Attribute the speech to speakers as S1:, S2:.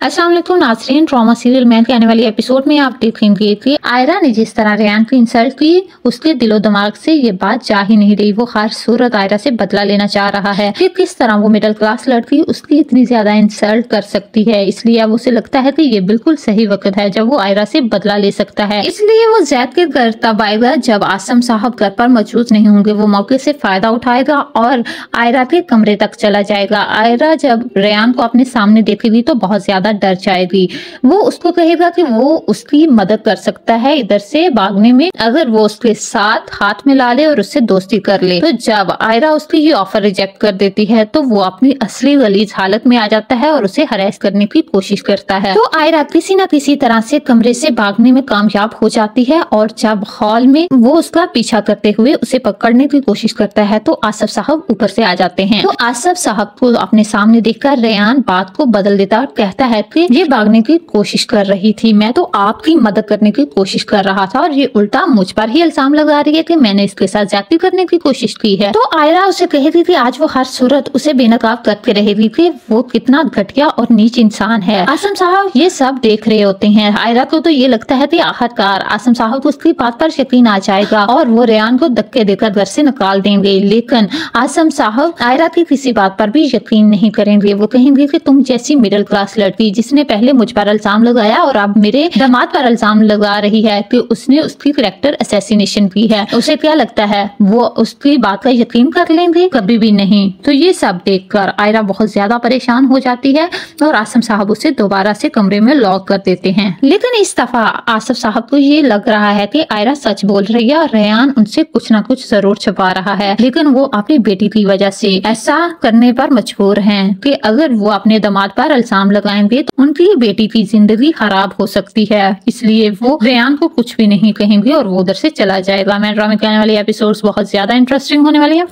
S1: अस्सलाम वालेकुम नाज़रीन, ड्रामा सीरियल मैन के आने वाली एपिसोड में आप देखेंगे कि आयरा ने जिस तरह रेयान की इंसल्ट की, उसके दिलो दिमाग से ये बात जा ही नहीं रही। वो हर सूरत आयरा से बदला लेना चाह रहा है कि किस तरह वो मिडिल क्लास लड़की उसकी इतनी ज्यादा इंसल्ट कर सकती है। इसलिए अब उसे लगता है कि ये बिल्कुल सही वक्त है जब वो आयरा से बदला ले सकता है। इसलिए वो जैद के घर तब आएगा जब आसम साहब घर पर मौजूद नहीं होंगे। वो मौके से फायदा उठाएगा और आयरा के कमरे तक चला जाएगा। आयरा जब रेयान को अपने सामने देखेगी तो बहुत ज्यादा डर जाएगी। वो उसको कहेगा कि वो उसकी मदद कर सकता है इधर से भागने में, अगर वो उसके साथ हाथ मिला ले और उससे दोस्ती कर ले। तो जब आयरा उसकी ये ऑफर रिजेक्ट कर देती है तो वो अपनी असली गलीज हालत में आ जाता है और उसे हरास करने की कोशिश करता है। तो आयरा किसी न किसी तरह से कमरे से भागने में कामयाब हो जाती है और जब हॉल में वो उसका पीछा करते हुए उसे पकड़ने की कोशिश करता है तो आसफ साहब ऊपर से आ जाते हैं। तो आसफ साहब को अपने सामने देखकर रेयान बात को बदल देता और कहता है कि ये भागने की कोशिश कर रही थी, मैं तो आपकी मदद करने की कोशिश कर रहा था और ये उल्टा मुझ पर ही इल्जाम लगा रही है कि मैंने इसके साथ ज्यादती करने की कोशिश की है। तो आयरा उसे कहेगी कि आज वो हर सूरत उसे बेनकाब करते रहेगी कि वो कितना घटिया और नीच इंसान है। आसम साहब ये सब देख रहे होते हैं। आयरा को तो ये लगता है कि आखिरकार आसम साहब को उसकी बात पर यकीन आ जाएगा और वो रेयान को धक्के देकर घर से निकाल देंगे। लेकिन आसम साहब आयरा की किसी बात पर भी यकीन नहीं करेंगे। वो कहेंगे कि तुम जैसी मिडिल क्लास लड़की जिसने पहले मुझ पर इल्जाम लगाया और अब मेरे दामाद पर इल्जाम लगा रही है कि उसने उसकी कैरेक्टर असैसिनेशन की है, उसे क्या लगता है वो उसकी बात का यकीन कर लेंगे? कभी भी नहीं। तो ये सब देखकर आयरा बहुत ज्यादा परेशान हो जाती है और आसम साहब उसे दोबारा से कमरे में लॉक कर देते हैं। लेकिन इस दफा आसफ साहब को ये लग रहा है कि आयरा सच बोल रही है और रेयान उनसे कुछ ना कुछ जरूर छुपा रहा है। लेकिन वो अपनी बेटी की वजह से ऐसा करने पर मजबूर हैं कि अगर वो अपने दामाद पर इल्जाम लगाएंगे तो उनकी बेटी की जिंदगी खराब हो सकती है। इसलिए वो रेयान को कुछ भी नहीं कहेंगे और वो उधर से चला जाएगा। मैं ड्रामे के आने वाले एपिसोड्स बहुत ज्यादा इंटरेस्टिंग होने वाले हैं।